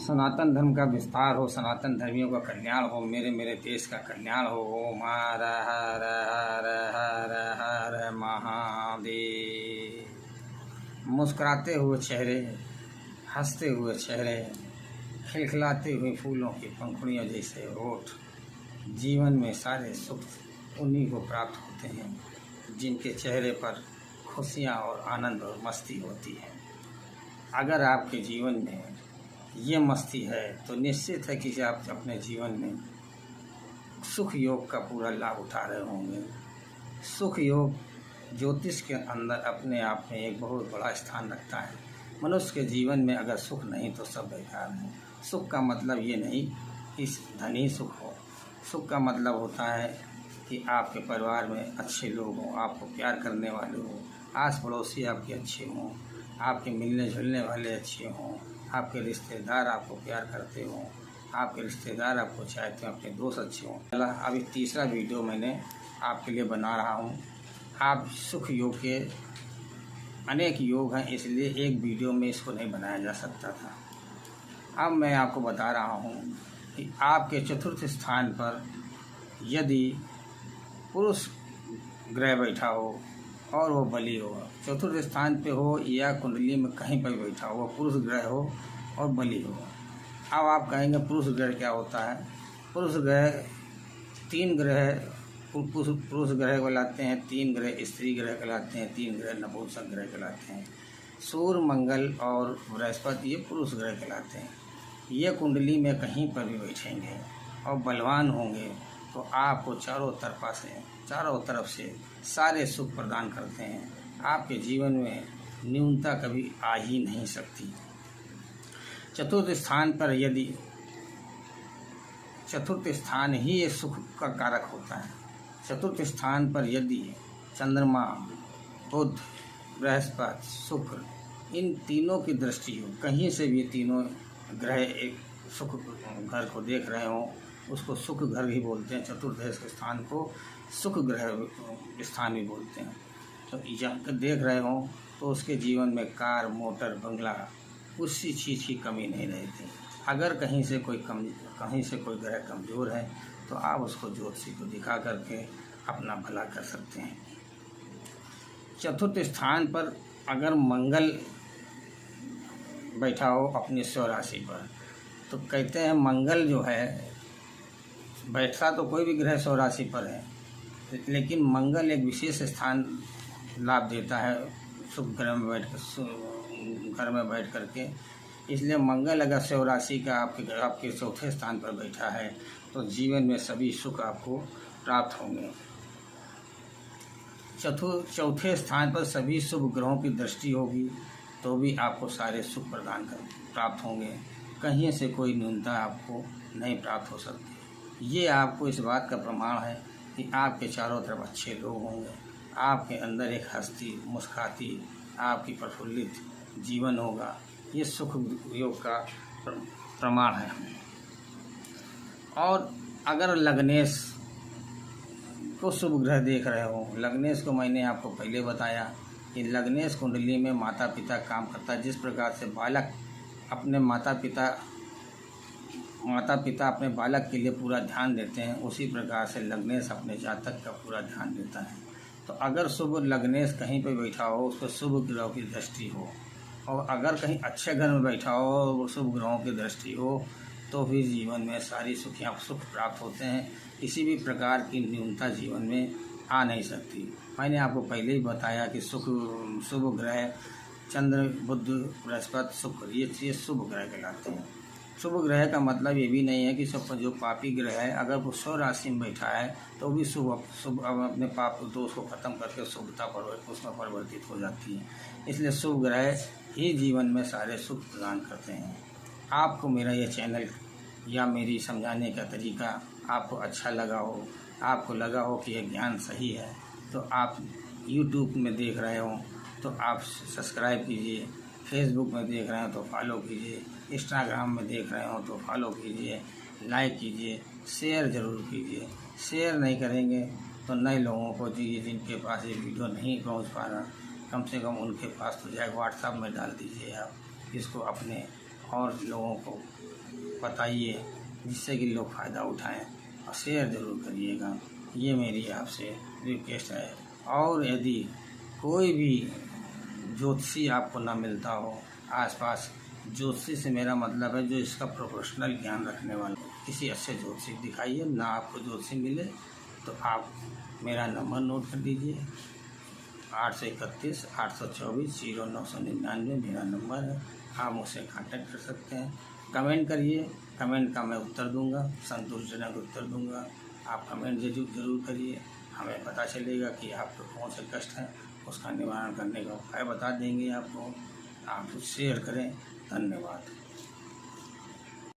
सनातन धर्म का विस्तार हो, सनातन धर्मियों का कल्याण हो, मेरे मेरे देश का कल्याण हो। ओम हर हर हर हर हर महादेव। मुस्कुराते हुए चेहरे, हंसते हुए चेहरे, खिलखिलाते हुए फूलों की पंखुड़ियों जैसे होठ, जीवन में सारे सुख उन्हीं को प्राप्त होते हैं जिनके चेहरे पर खुशियाँ और आनंद और मस्ती होती है। अगर आपके जीवन में ये मस्ती है तो निश्चित है कि आप अपने जीवन में सुख योग का पूरा लाभ उठा रहे होंगे। सुख योग ज्योतिष के अंदर अपने आप में एक बहुत बड़ा स्थान रखता है। मनुष्य के जीवन में अगर सुख नहीं तो सब बेकार है। सुख का मतलब ये नहीं कि धन ही सुख हो। सुख का मतलब होता है कि आपके परिवार में अच्छे लोग हों, आपको प्यार करने वाले हों, आस पड़ोसी आपके अच्छे हों, आपके मिलने जुलने वाले अच्छे हों, आपके रिश्तेदार आपको प्यार करते हों, आपके रिश्तेदार आपको चाहते हों, आपके दोस्त अच्छे हों। अभी तीसरा वीडियो मैंने आपके लिए बना रहा हूँ। आप सुख योग के अनेक योग हैं, इसलिए एक वीडियो में इसको नहीं बनाया जा सकता था। अब मैं आपको बता रहा हूँ कि आपके चतुर्थ स्थान पर यदि पुरुष ग्रह बैठा हो और वो बली हो, चतुर्थ स्थान पे हो या कुंडली में कहीं पर बैठा हो, वो पुरुष ग्रह हो और बली हो। अब आप कहेंगे पुरुष ग्रह क्या होता है? पुरुष ग्रह तीन ग्रह पुरुष ग्रह कहलाते हैं, तीन ग्रह स्त्री ग्रह कहलाते हैं, तीन ग्रह नपुंसक ग्रह कहलाते हैं। सूर्य, मंगल और बृहस्पति ये पुरुष ग्रह कहलाते हैं। ये कुंडली में कहीं पर भी बैठेंगे और बलवान होंगे तो आपको चारों तरफ से सारे सुख प्रदान करते हैं। आपके जीवन में न्यूनता कभी आ ही नहीं सकती। चतुर्थ स्थान ही ये सुख का कारक होता है। चतुर्थ स्थान पर यदि चंद्रमा, बुध, बृहस्पति, शुक्र इन तीनों की दृष्टि हो, कहीं से भी तीनों ग्रह एक सुख घर को देख रहे हों, उसको सुख घर ही बोलते हैं। चतुर्थ स्थान को सुख ग्रह स्थान भी बोलते हैं। तो जहाँ देख रहे हों तो उसके जीवन में कार, मोटर, बंगला उसी चीज़ की कमी नहीं रहती। अगर कहीं से कोई ग्रह कमज़ोर है तो आप उसको ज्योतिषी को दिखा करके अपना भला कर सकते हैं। चतुर्थ स्थान पर अगर मंगल बैठा हो अपनी स्व राशि पर, तो कहते हैं मंगल जो है बैठता तो कोई भी ग्रह स्व राशि पर है, लेकिन मंगल एक विशेष स्थान लाभ देता है सुख ग्रह में घर में बैठ करके। इसलिए मंगल अगर स्व राशि का आपके चौथे स्थान पर बैठा है तो जीवन में सभी सुख आपको प्राप्त होंगे। चौथे स्थान पर सभी शुभ ग्रहों की दृष्टि होगी तो भी आपको सारे सुख प्राप्त होंगे। कहीं से कोई न्यूनता आपको नहीं प्राप्त हो सकती। ये आपको इस बात का प्रमाण है कि आपके चारों तरफ अच्छे लोग होंगे, आपके अंदर एक हंसती मुस्कुराती आपकी प्रफुल्लित जीवन होगा। ये सुख योग का प्रमाण है। और अगर लग्नेश को शुभ ग्रह देख रहे हो, लग्नेश को मैंने आपको पहले बताया कि लग्नेश कुंडली में माता पिता काम करता है। जिस प्रकार से बालक अपने माता पिता अपने बालक के लिए पूरा ध्यान देते हैं, उसी प्रकार से लग्नेश अपने जातक का पूरा ध्यान देता है। तो अगर शुभ लग्नेश कहीं पे बैठा हो, उस पर शुभ ग्रहों की दृष्टि हो, और अगर कहीं अच्छे घर में बैठा हो, शुभ ग्रहों की दृष्टि हो, तो भी जीवन में सारी सुख प्राप्त होते हैं। किसी भी प्रकार की न्यूनता जीवन में आ नहीं सकती। मैंने आपको पहले ही बताया कि शुभ ग्रह चंद्र, बुध, बृहस्पति, शुक्र ये शुभ ग्रह कहलाते हैं। शुभ ग्रह का मतलब ये भी नहीं है कि सब जो पापी ग्रह है अगर वो स्व राशि में बैठा है तो भी शुभ अपने पाप दोष को खत्म करके शुभता उसमें परिवर्तित हो जाती है। इसलिए शुभ ग्रह ही जीवन में सारे सुख प्रदान करते हैं। आपको मेरा ये चैनल या मेरी समझाने का तरीका आपको अच्छा लगा हो, आपको लगा हो कि यह ज्ञान सही है, तो आप YouTube में देख रहे हो तो आप सब्सक्राइब कीजिए, फेसबुक में देख रहे हो तो फॉलो कीजिए, इंस्टाग्राम में देख रहे हो तो फॉलो कीजिए, लाइक कीजिए, शेयर ज़रूर कीजिए। शेयर नहीं करेंगे तो नए लोगों को जिनके पास ये वीडियो नहीं पहुंच पा रहा, कम से कम उनके पास तो जाए व्हाट्सएप में डाल दीजिए आप इसको अपने और लोगों को बताइए जिससे कि लोग फ़ायदा उठाएं और शेयर ज़रूर करिएगा। ये मेरी आपसे रिक्वेस्ट है। और यदि कोई भी ज्योतिषी आपको ना मिलता हो आसपास, ज्योतिषी से मेरा मतलब है जो इसका प्रोफेशनल ज्ञान रखने वाले, किसी अच्छे ज्योतिषी दिखाइए। ना आपको ज्योतिषी मिले तो आप मेरा नंबर नोट कर दीजिए, 831 824 0999 मेरा नंबर है। आप मुझसे कांटेक्ट कर सकते हैं। कमेंट करिए, कमेंट का मैं उत्तर दूंगा, संतोषजनक उत्तर दूंगा। आप कमेंट ज़रूर करिए, हमें पता चलेगा कि आपको कौन से कष्ट हैं, उसका निवारण करने का उपाय बता देंगे आपको। आप शेयर करें। धन्यवाद।